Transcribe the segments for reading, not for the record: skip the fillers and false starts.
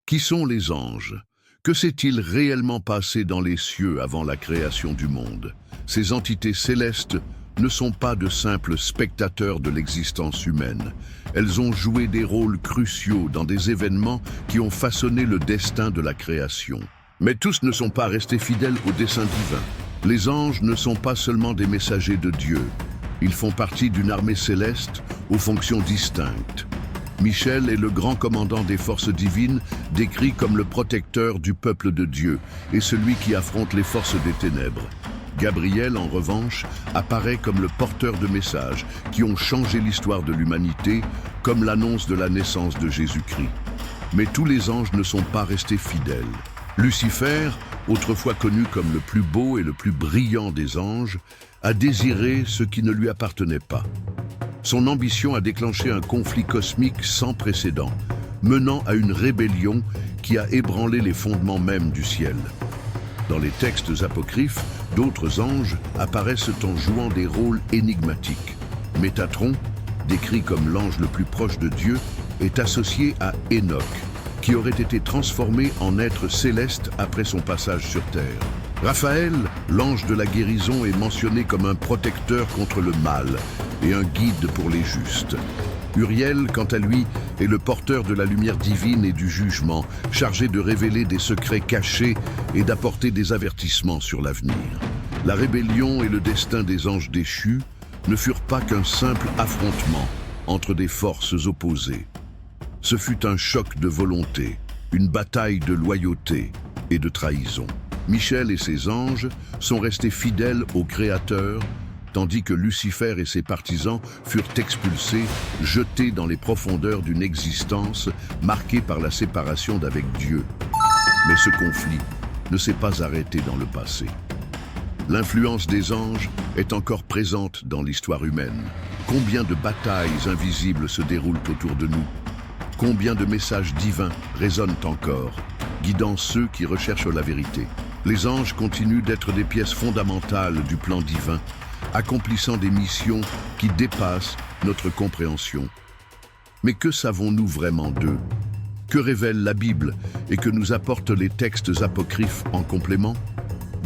Qui sont les anges? Que s'est-il réellement passé dans les cieux avant la création du monde? Ces entités célestes ne sont pas de simples spectateurs de l'existence humaine. Elles ont joué des rôles cruciaux dans des événements qui ont façonné le destin de la création. Mais tous ne sont pas restés fidèles au dessein divin. Les anges ne sont pas seulement des messagers de Dieu. Ils font partie d'une armée céleste aux fonctions distinctes. Michel est le grand commandant des forces divines, décrit comme le protecteur du peuple de Dieu et celui qui affronte les forces des ténèbres. Gabriel, en revanche, apparaît comme le porteur de messages qui ont changé l'histoire de l'humanité, comme l'annonce de la naissance de Jésus-Christ. Mais tous les anges ne sont pas restés fidèles. Lucifer, autrefois connu comme le plus beau et le plus brillant des anges, a désiré ce qui ne lui appartenait pas. Son ambition a déclenché un conflit cosmique sans précédent, menant à une rébellion qui a ébranlé les fondements mêmes du ciel. Dans les textes apocryphes, d'autres anges apparaissent en jouant des rôles énigmatiques. Métatron, décrit comme l'ange le plus proche de Dieu, est associé à Enoch, qui aurait été transformé en être céleste après son passage sur terre. Raphaël, l'ange de la guérison, est mentionné comme un protecteur contre le mal et un guide pour les justes. Uriel, quant à lui, est le porteur de la lumière divine et du jugement, chargé de révéler des secrets cachés et d'apporter des avertissements sur l'avenir. La rébellion et le destin des anges déchus ne furent pas qu'un simple affrontement entre des forces opposées. Ce fut un choc de volonté, une bataille de loyauté et de trahison. Michel et ses anges sont restés fidèles au Créateur, tandis que Lucifer et ses partisans furent expulsés, jetés dans les profondeurs d'une existence marquée par la séparation d'avec Dieu. Mais ce conflit ne s'est pas arrêté dans le passé. L'influence des anges est encore présente dans l'histoire humaine. Combien de batailles invisibles se déroulent autour de nous? Combien de messages divins résonnent encore, guidant ceux qui recherchent la vérité? Les anges continuent d'être des pièces fondamentales du plan divin, accomplissant des missions qui dépassent notre compréhension. Mais que savons-nous vraiment d'eux? Que révèle la Bible et que nous apportent les textes apocryphes en complément?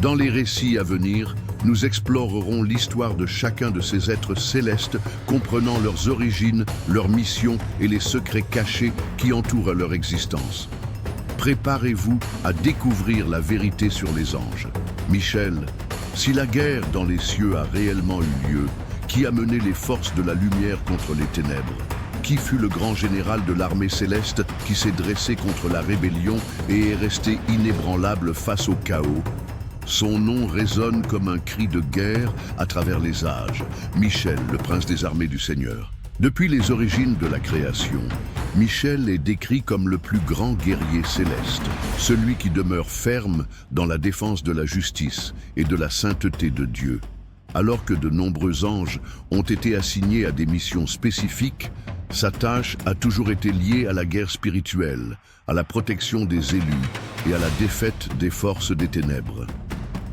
Dans les récits à venir, nous explorerons l'histoire de chacun de ces êtres célestes, comprenant leurs origines, leurs missions et les secrets cachés qui entourent leur existence. Préparez-vous à découvrir la vérité sur les anges. Michel, si la guerre dans les cieux a réellement eu lieu, qui a mené les forces de la lumière contre les ténèbres? Qui fut le grand général de l'armée céleste qui s'est dressé contre la rébellion et est resté inébranlable face au chaos? Son nom résonne comme un cri de guerre à travers les âges. Michel, le prince des armées du Seigneur. Depuis les origines de la création, Michel est décrit comme le plus grand guerrier céleste, celui qui demeure ferme dans la défense de la justice et de la sainteté de Dieu. Alors que de nombreux anges ont été assignés à des missions spécifiques, sa tâche a toujours été liée à la guerre spirituelle, à la protection des élus et à la défaite des forces des ténèbres.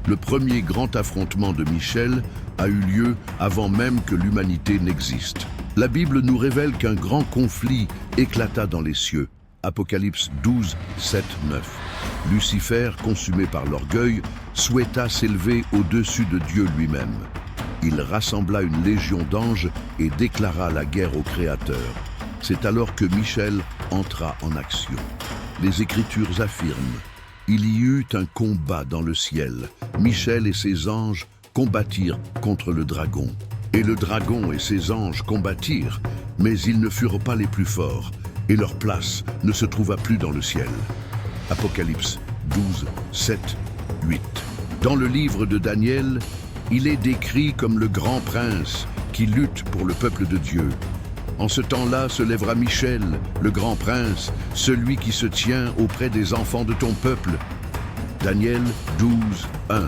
Le premier grand affrontement de Michel a eu lieu avant même que l'humanité n'existe. La Bible nous révèle qu'un grand conflit éclata dans les cieux. Apocalypse 12, 7, 9. Lucifer, consumé par l'orgueil, souhaita s'élever au-dessus de Dieu lui-même. Il rassembla une légion d'anges et déclara la guerre au Créateur. C'est alors que Michel entra en action. Les Écritures affirment: il y eut un combat dans le ciel. Michel et ses anges combattirent contre le dragon. Et le dragon et ses anges combattirent, mais ils ne furent pas les plus forts, et leur place ne se trouva plus dans le ciel. Apocalypse 12, 7, 8. Dans le livre de Daniel, il est décrit comme le grand prince qui lutte pour le peuple de Dieu. En ce temps-là se lèvera Michel, le grand prince, celui qui se tient auprès des enfants de ton peuple. Daniel 12, 1.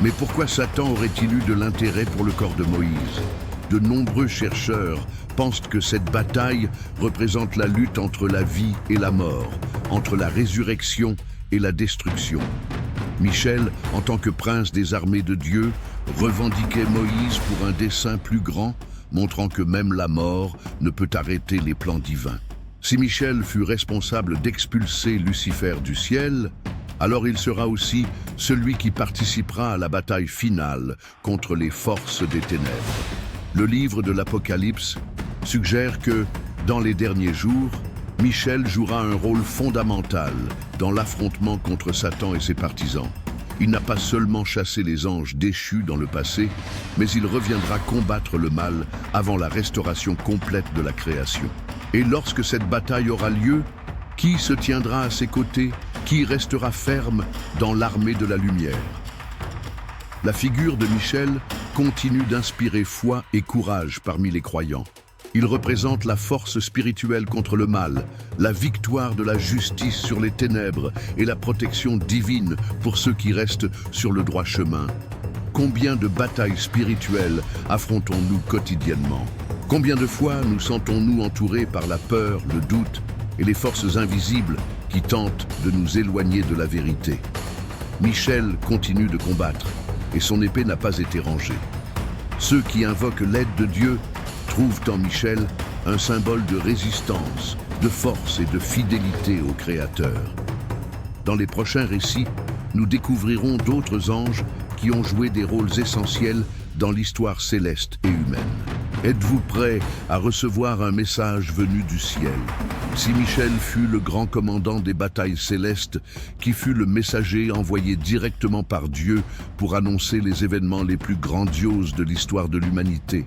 Mais pourquoi Satan aurait-il eu de l'intérêt pour le corps de Moïse? De nombreux chercheurs pensent que cette bataille représente la lutte entre la vie et la mort, entre la résurrection et la destruction. Michel, en tant que prince des armées de Dieu, revendiquait Moïse pour un dessein plus grand, montrant que même la mort ne peut arrêter les plans divins. Si Michel fut responsable d'expulser Lucifer du ciel, alors il sera aussi celui qui participera à la bataille finale contre les forces des ténèbres. Le livre de l'Apocalypse suggère que, dans les derniers jours, Michel jouera un rôle fondamental dans l'affrontement contre Satan et ses partisans. Il n'a pas seulement chassé les anges déchus dans le passé, mais il reviendra combattre le mal avant la restauration complète de la création. Et lorsque cette bataille aura lieu, qui se tiendra à ses côtés? Qui restera ferme dans l'armée de la lumière? La figure de Michel continue d'inspirer foi et courage parmi les croyants. Il représente la force spirituelle contre le mal, la victoire de la justice sur les ténèbres et la protection divine pour ceux qui restent sur le droit chemin. Combien de batailles spirituelles affrontons-nous quotidiennement? Combien de fois nous sentons-nous entourés par la peur, le doute et les forces invisibles qui tentent de nous éloigner de la vérité? Michel continue de combattre et son épée n'a pas été rangée. Ceux qui invoquent l'aide de Dieu trouvent en Michel un symbole de résistance, de force et de fidélité au Créateur. Dans les prochains récits, nous découvrirons d'autres anges qui ont joué des rôles essentiels dans l'histoire céleste et humaine. Êtes-vous prêts à recevoir un message venu du ciel? Si Michel fut le grand commandant des batailles célestes, qui fut le messager envoyé directement par Dieu pour annoncer les événements les plus grandioses de l'histoire de l'humanité?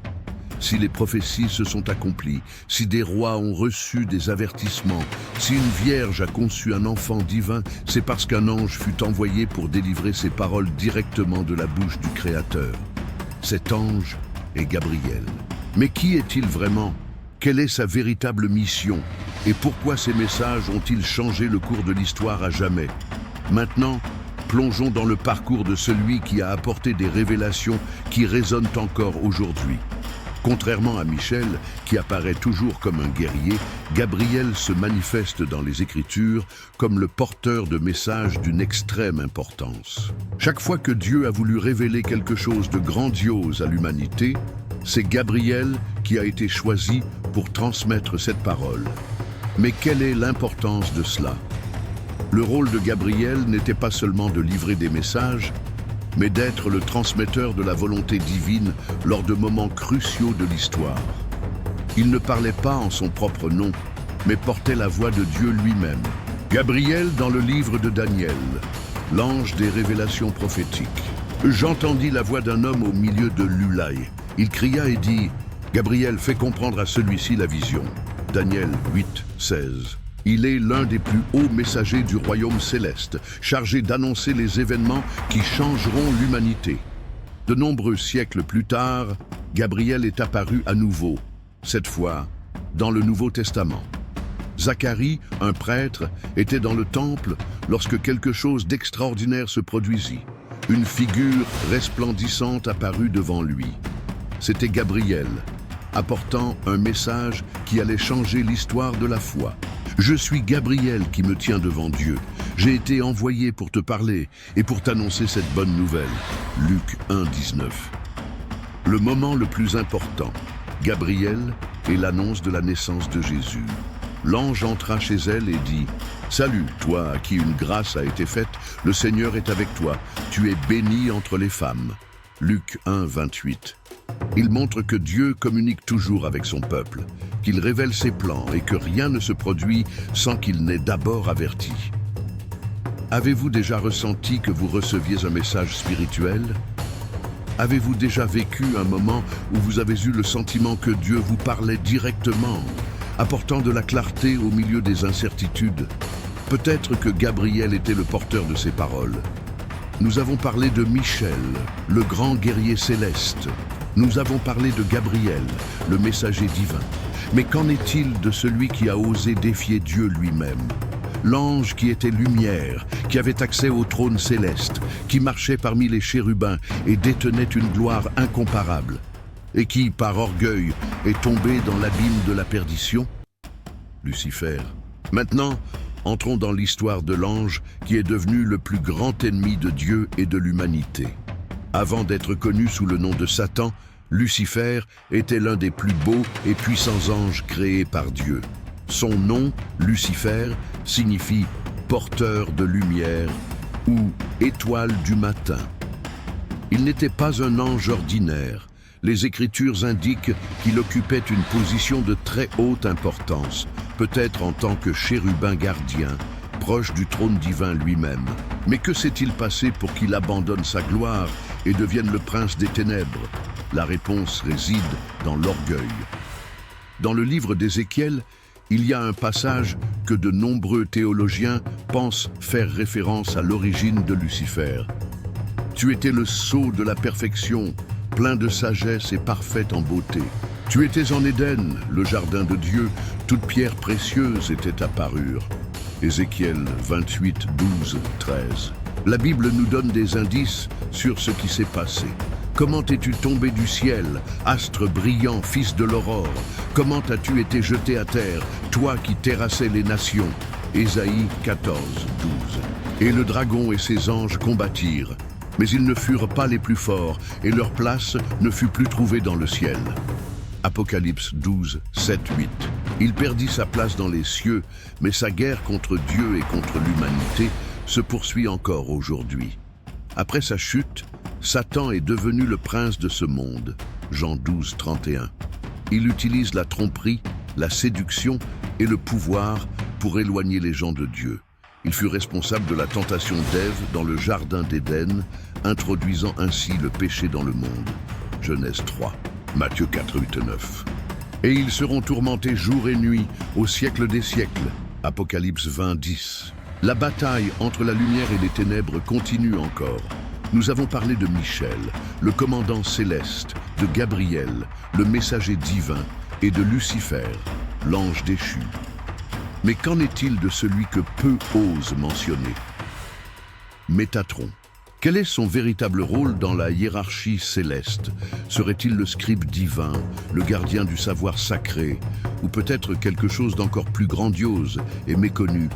Si les prophéties se sont accomplies, si des rois ont reçu des avertissements, si une vierge a conçu un enfant divin, c'est parce qu'un ange fut envoyé pour délivrer ces paroles directement de la bouche du Créateur. Cet ange est Gabriel. Mais qui est-il vraiment? Quelle est sa véritable mission? Et pourquoi ces messages ont-ils changé le cours de l'histoire à jamais? Maintenant, plongeons dans le parcours de celui qui a apporté des révélations qui résonnent encore aujourd'hui. Contrairement à Michel, qui apparaît toujours comme un guerrier, Gabriel se manifeste dans les Écritures comme le porteur de messages d'une extrême importance. Chaque fois que Dieu a voulu révéler quelque chose de grandiose à l'humanité, c'est Gabriel qui a été choisi pour transmettre cette parole. Mais quelle est l'importance de cela? Le rôle de Gabriel n'était pas seulement de livrer des messages, mais d'être le transmetteur de la volonté divine lors de moments cruciaux de l'histoire. Il ne parlait pas en son propre nom, mais portait la voix de Dieu lui-même. Gabriel dans le livre de Daniel, l'ange des révélations prophétiques. J'entendis la voix d'un homme au milieu de l'Ulaï. Il cria et dit, « Gabriel, fais comprendre à celui-ci la vision. » Daniel 8, 16. Il est l'un des plus hauts messagers du royaume céleste, chargé d'annoncer les événements qui changeront l'humanité. De nombreux siècles plus tard, Gabriel est apparu à nouveau, cette fois dans le Nouveau Testament. Zacharie, un prêtre, était dans le temple lorsque quelque chose d'extraordinaire se produisit. Une figure resplendissante apparut devant lui. C'était Gabriel, apportant un message qui allait changer l'histoire de la foi. « Je suis Gabriel qui me tient devant Dieu. J'ai été envoyé pour te parler et pour t'annoncer cette bonne nouvelle. » Luc 1, 19. Le moment le plus important, Gabriel, est l'annonce de la naissance de Jésus. L'ange entra chez elle et dit « Salut, toi à qui une grâce a été faite, le Seigneur est avec toi. Tu es bénie entre les femmes. » Luc 1, 28. Il montre que Dieu communique toujours avec son peuple, qu'il révèle ses plans et que rien ne se produit sans qu'il n'ait d'abord averti. Avez-vous déjà ressenti que vous receviez un message spirituel? Avez-vous déjà vécu un moment où vous avez eu le sentiment que Dieu vous parlait directement, apportant de la clarté au milieu des incertitudes? Peut-être que Gabriel était le porteur de ces paroles. Nous avons parlé de Michel, le grand guerrier céleste. Nous avons parlé de Gabriel, le messager divin. Mais qu'en est-il de celui qui a osé défier Dieu lui-même? L'ange qui était lumière, qui avait accès au trône céleste, qui marchait parmi les chérubins et détenait une gloire incomparable, et qui, par orgueil, est tombé dans l'abîme de la perdition? Lucifer. Maintenant, entrons dans l'histoire de l'ange qui est devenu le plus grand ennemi de Dieu et de l'humanité. Avant d'être connu sous le nom de Satan, Lucifer était l'un des plus beaux et puissants anges créés par Dieu. Son nom, Lucifer, signifie « porteur de lumière » ou « étoile du matin ». Il n'était pas un ange ordinaire. Les Écritures indiquent qu'il occupait une position de très haute importance, peut-être en tant que chérubin gardien, proche du trône divin lui-même. Mais que s'est-il passé pour qu'il abandonne sa gloire et devienne le prince des ténèbres? La réponse réside dans l'orgueil. Dans le livre d'Ézéchiel, il y a un passage que de nombreux théologiens pensent faire référence à l'origine de Lucifer. « Tu étais le sceau de la perfection, plein de sagesse et parfait en beauté. Tu étais en Éden, le jardin de Dieu, toute pierre précieuse était ta parure. » Ézéchiel 28, 12, 13. La Bible nous donne des indices sur ce qui s'est passé. Comment es-tu tombé du ciel, astre brillant, fils de l'aurore? Comment as-tu été jeté à terre, toi qui terrassais les nations? Ésaïe 14, 12. Et le dragon et ses anges combattirent, mais ils ne furent pas les plus forts, et leur place ne fut plus trouvée dans le ciel. Apocalypse 12, 7, 8. Il perdit sa place dans les cieux, mais sa guerre contre Dieu et contre l'humanité se poursuit encore aujourd'hui. Après sa chute, Satan est devenu le prince de ce monde. Jean 12, 31. Il utilise la tromperie, la séduction et le pouvoir pour éloigner les gens de Dieu. Il fut responsable de la tentation d'Ève dans le jardin d'Éden, introduisant ainsi le péché dans le monde. Genèse 3, Matthieu 4, 8, 9. Et ils seront tourmentés jour et nuit au siècle des siècles. Apocalypse 20, 10. La bataille entre la lumière et les ténèbres continue encore. Nous avons parlé de Michel, le commandant céleste, de Gabriel, le messager divin, et de Lucifer, l'ange déchu. Mais qu'en est-il de celui que peu osent mentionner? Métatron. Quel est son véritable rôle dans la hiérarchie céleste? Serait-il le scribe divin, le gardien du savoir sacré, ou peut-être quelque chose d'encore plus grandiose et méconnu?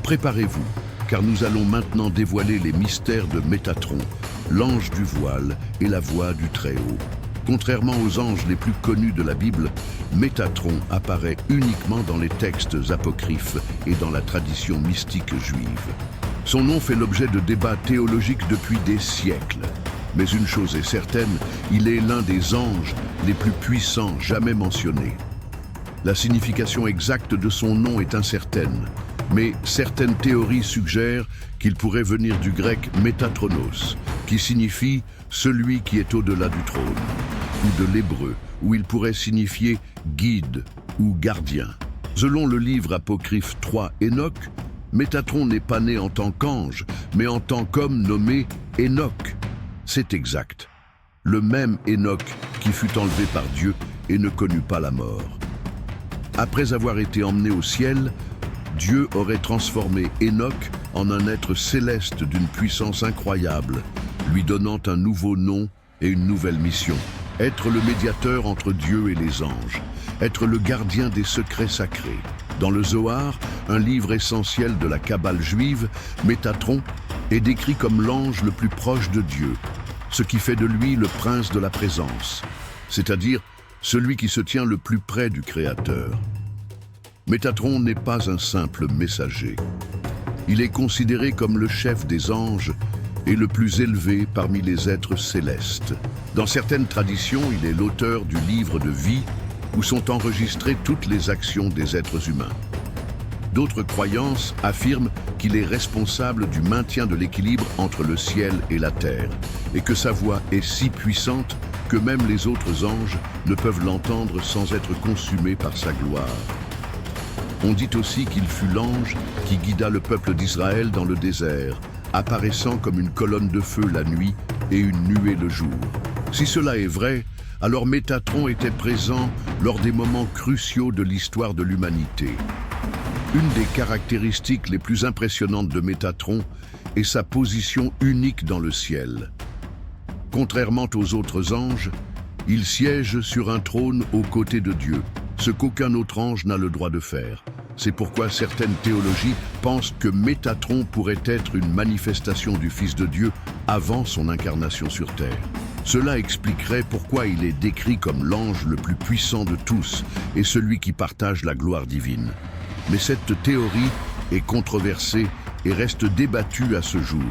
Préparez-vous, car nous allons maintenant dévoiler les mystères de Métatron, l'ange du voile et la voix du Très-Haut. Contrairement aux anges les plus connus de la Bible, Métatron apparaît uniquement dans les textes apocryphes et dans la tradition mystique juive. Son nom fait l'objet de débats théologiques depuis des siècles. Mais une chose est certaine, il est l'un des anges les plus puissants jamais mentionnés. La signification exacte de son nom est incertaine, mais certaines théories suggèrent qu'il pourrait venir du grec métatronos, qui signifie « celui qui est au-delà du trône », ou de l'hébreu, où il pourrait signifier « guide » ou « gardien ». Selon le livre apocryphe 3 Enoch, Métatron n'est pas né en tant qu'ange, mais en tant qu'homme nommé Enoch. C'est exact. Le même Enoch qui fut enlevé par Dieu et ne connut pas la mort. Après avoir été emmené au ciel, Dieu aurait transformé Enoch en un être céleste d'une puissance incroyable, lui donnant un nouveau nom et une nouvelle mission. Être le médiateur entre Dieu et les anges, être le gardien des secrets sacrés. Dans le Zohar, un livre essentiel de la Kabbale juive, Métatron est décrit comme l'ange le plus proche de Dieu, ce qui fait de lui le prince de la présence, c'est-à-dire celui qui se tient le plus près du Créateur. Métatron n'est pas un simple messager. Il est considéré comme le chef des anges et le plus élevé parmi les êtres célestes. Dans certaines traditions, il est l'auteur du livre de vie où sont enregistrées toutes les actions des êtres humains. D'autres croyances affirment qu'il est responsable du maintien de l'équilibre entre le ciel et la terre, et que sa voix est si puissante que même les autres anges ne peuvent l'entendre sans être consumés par sa gloire. On dit aussi qu'il fut l'ange qui guida le peuple d'Israël dans le désert, apparaissant comme une colonne de feu la nuit et une nuée le jour. Si cela est vrai, alors Métatron était présent lors des moments cruciaux de l'histoire de l'humanité. Une des caractéristiques les plus impressionnantes de Métatron est sa position unique dans le ciel. Contrairement aux autres anges, il siège sur un trône aux côtés de Dieu, ce qu'aucun autre ange n'a le droit de faire. C'est pourquoi certaines théologies pensent que Métatron pourrait être une manifestation du Fils de Dieu avant son incarnation sur terre. Cela expliquerait pourquoi il est décrit comme l'ange le plus puissant de tous et celui qui partage la gloire divine. Mais cette théorie est controversée et reste débattue à ce jour.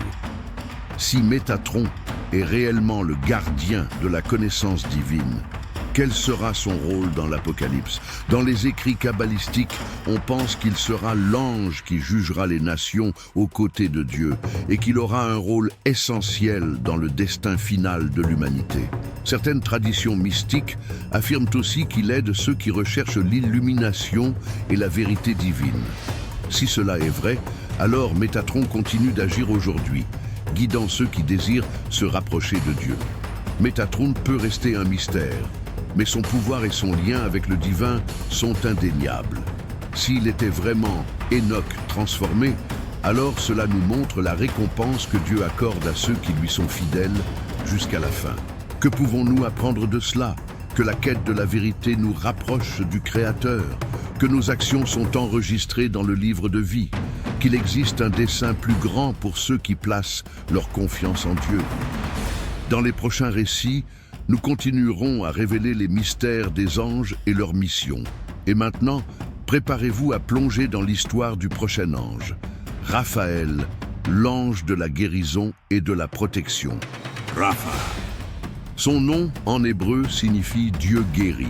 Si Métatron est réellement le gardien de la connaissance divine, quel sera son rôle dans l'Apocalypse? Dans les écrits kabbalistiques, on pense qu'il sera l'ange qui jugera les nations aux côtés de Dieu et qu'il aura un rôle essentiel dans le destin final de l'humanité. Certaines traditions mystiques affirment aussi qu'il aide ceux qui recherchent l'illumination et la vérité divine. Si cela est vrai, alors Métatron continue d'agir aujourd'hui, guidant ceux qui désirent se rapprocher de Dieu. Métatron peut rester un mystère, mais son pouvoir et son lien avec le divin sont indéniables. S'il était vraiment Enoch transformé, alors cela nous montre la récompense que Dieu accorde à ceux qui lui sont fidèles jusqu'à la fin. Que pouvons-nous apprendre de cela? Que la quête de la vérité nous rapproche du Créateur, que nos actions sont enregistrées dans le livre de vie, qu'il existe un dessein plus grand pour ceux qui placent leur confiance en Dieu. Dans les prochains récits, nous continuerons à révéler les mystères des anges et leur mission. Et maintenant, préparez-vous à plonger dans l'histoire du prochain ange, Raphaël, l'ange de la guérison et de la protection. Rapha. Son nom, en hébreu, signifie « Dieu guérit »,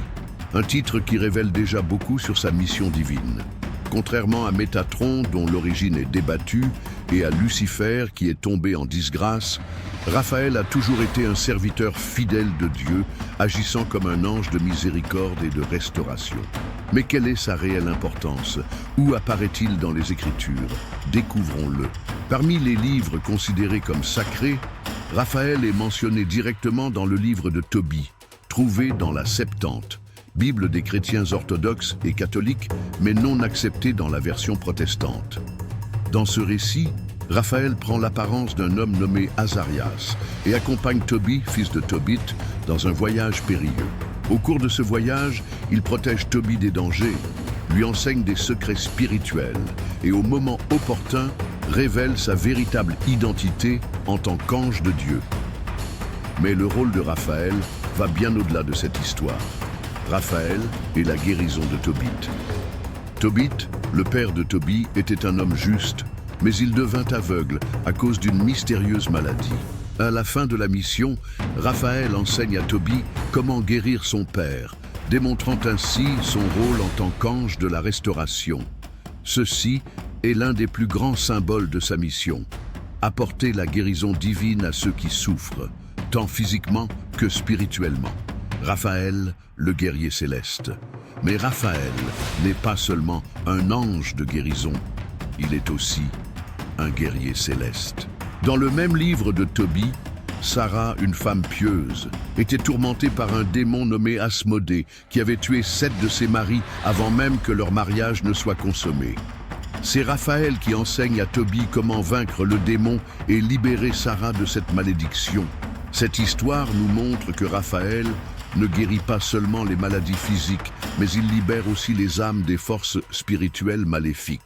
un titre qui révèle déjà beaucoup sur sa mission divine. Contrairement à Métatron, dont l'origine est débattue, et à Lucifer, qui est tombé en disgrâce, Raphaël a toujours été un serviteur fidèle de Dieu, agissant comme un ange de miséricorde et de restauration. Mais quelle est sa réelle importance? Où apparaît-il dans les Écritures? Découvrons-le. Parmi les livres considérés comme sacrés, Raphaël est mentionné directement dans le livre de Tobie, trouvé dans la Septante, Bible des chrétiens orthodoxes et catholiques, mais non acceptée dans la version protestante. Dans ce récit, Raphaël prend l'apparence d'un homme nommé Azarias et accompagne Tobie, fils de Tobit, dans un voyage périlleux. Au cours de ce voyage, il protège Tobie des dangers, lui enseigne des secrets spirituels et au moment opportun, révèle sa véritable identité en tant qu'ange de Dieu. Mais le rôle de Raphaël va bien au-delà de cette histoire. Raphaël est la guérison de Tobit. Tobit, le père de Tobie, était un homme juste, mais il devint aveugle à cause d'une mystérieuse maladie. À la fin de la mission, Raphaël enseigne à Tobie comment guérir son père, démontrant ainsi son rôle en tant qu'ange de la restauration. Ceci est l'un des plus grands symboles de sa mission, apporter la guérison divine à ceux qui souffrent, tant physiquement que spirituellement. Raphaël, le guerrier céleste. Mais Raphaël n'est pas seulement un ange de guérison, il est aussi un guerrier céleste. Dans le même livre de Tobie, Sarah, une femme pieuse, était tourmentée par un démon nommé Asmodée, qui avait tué 7 de ses maris avant même que leur mariage ne soit consommé. C'est Raphaël qui enseigne à Tobie comment vaincre le démon et libérer Sarah de cette malédiction. Cette histoire nous montre que Raphaël ne guérit pas seulement les maladies physiques, mais il libère aussi les âmes des forces spirituelles maléfiques.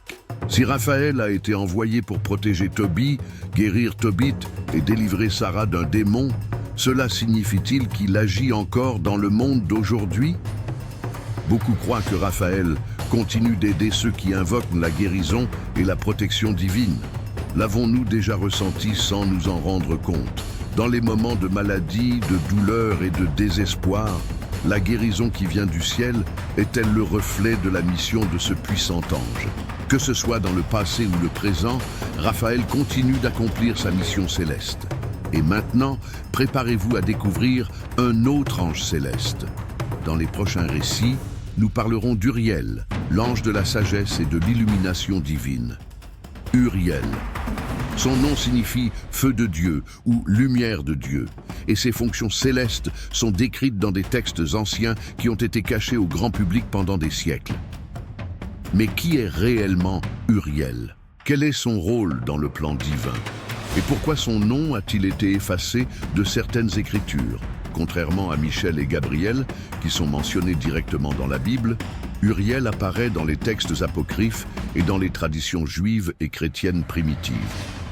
Si Raphaël a été envoyé pour protéger Tobie, guérir Tobit et délivrer Sarah d'un démon, cela signifie-t-il qu'il agit encore dans le monde d'aujourd'hui? Beaucoup croient que Raphaël continue d'aider ceux qui invoquent la guérison et la protection divine. L'avons-nous déjà ressenti sans nous en rendre compte? Dans les moments de maladie, de douleur et de désespoir, la guérison qui vient du ciel est-elle le reflet de la mission de ce puissant ange? Que ce soit dans le passé ou le présent, Raphaël continue d'accomplir sa mission céleste. Et maintenant, préparez-vous à découvrir un autre ange céleste. Dans les prochains récits, nous parlerons d'Uriel, l'ange de la sagesse et de l'illumination divine. Uriel. Son nom signifie « feu de Dieu » ou « lumière de Dieu », et ses fonctions célestes sont décrites dans des textes anciens qui ont été cachés au grand public pendant des siècles. Mais qui est réellement Uriel? Quel est son rôle dans le plan divin? Et pourquoi son nom a-t-il été effacé de certaines écritures? Contrairement à Michel et Gabriel, qui sont mentionnés directement dans la Bible, Uriel apparaît dans les textes apocryphes et dans les traditions juives et chrétiennes primitives.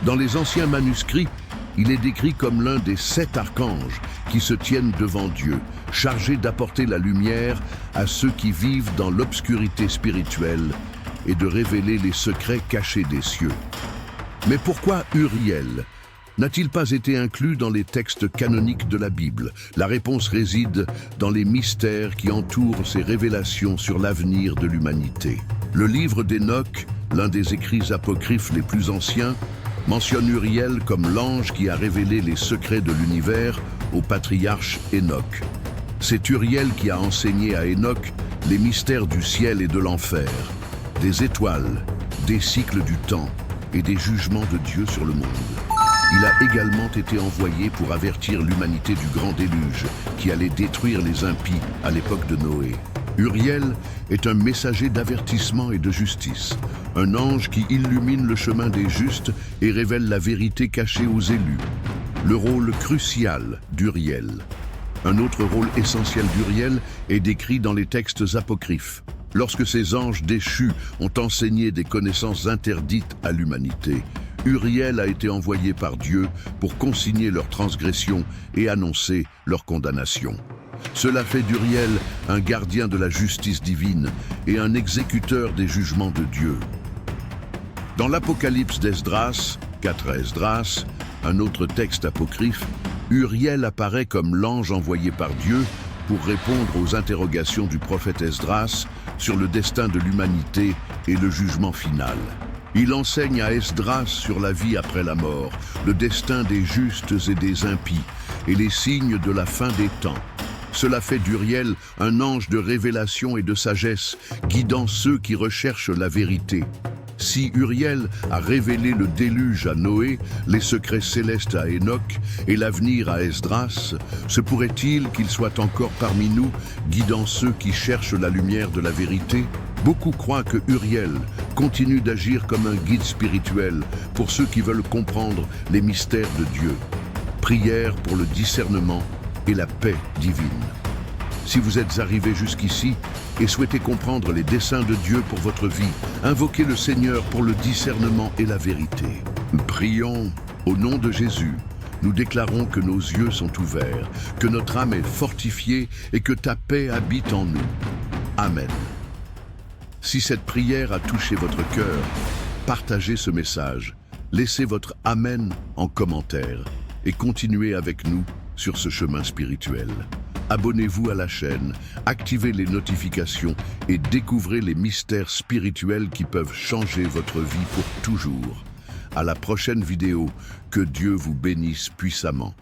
Dans les anciens manuscrits, Il est décrit comme l'un des 7 archanges qui se tiennent devant Dieu, chargés d'apporter la lumière à ceux qui vivent dans l'obscurité spirituelle et de révéler les secrets cachés des cieux. Mais pourquoi Uriel n'a-t-il pas été inclus dans les textes canoniques de la Bible? La réponse réside dans les mystères qui entourent ces révélations sur l'avenir de l'humanité. Le livre d'Enoch, l'un des écrits apocryphes les plus anciens, mentionne Uriel comme l'ange qui a révélé les secrets de l'univers au patriarche Enoch. C'est Uriel qui a enseigné à Enoch les mystères du ciel et de l'enfer, des étoiles, des cycles du temps et des jugements de Dieu sur le monde. Il a également été envoyé pour avertir l'humanité du grand déluge qui allait détruire les impies à l'époque de Noé. Uriel est un messager d'avertissement et de justice, un ange qui illumine le chemin des justes et révèle la vérité cachée aux élus. Le rôle crucial d'Uriel. Un autre rôle essentiel d'Uriel est décrit dans les textes apocryphes. Lorsque ces anges déchus ont enseigné des connaissances interdites à l'humanité, Uriel a été envoyé par Dieu pour consigner leurs transgressions et annoncer leur condamnation. Cela fait d'Uriel un gardien de la justice divine et un exécuteur des jugements de Dieu. Dans l'Apocalypse d'Esdras, 4 Esdras, un autre texte apocryphe, Uriel apparaît comme l'ange envoyé par Dieu pour répondre aux interrogations du prophète Esdras sur le destin de l'humanité et le jugement final. Il enseigne à Esdras sur la vie après la mort, le destin des justes et des impies, et les signes de la fin des temps. Cela fait d'Uriel un ange de révélation et de sagesse, guidant ceux qui recherchent la vérité. Si Uriel a révélé le déluge à Noé, les secrets célestes à Enoch et l'avenir à Esdras, se pourrait-il qu'il soit encore parmi nous, guidant ceux qui cherchent la lumière de la vérité? Beaucoup croient que Uriel continue d'agir comme un guide spirituel pour ceux qui veulent comprendre les mystères de Dieu. Prière pour le discernement et la paix divine. Si vous êtes arrivé jusqu'ici et souhaitez comprendre les desseins de Dieu pour votre vie, invoquez le Seigneur pour le discernement et la vérité. Prions au nom de Jésus. Nous déclarons que nos yeux sont ouverts, que notre âme est fortifiée et que ta paix habite en nous. Amen. Si cette prière a touché votre cœur, partagez ce message, laissez votre Amen en commentaire et continuez avec nous sur ce chemin spirituel. Abonnez-vous à la chaîne, activez les notifications et découvrez les mystères spirituels qui peuvent changer votre vie pour toujours. À la prochaine vidéo, que Dieu vous bénisse puissamment.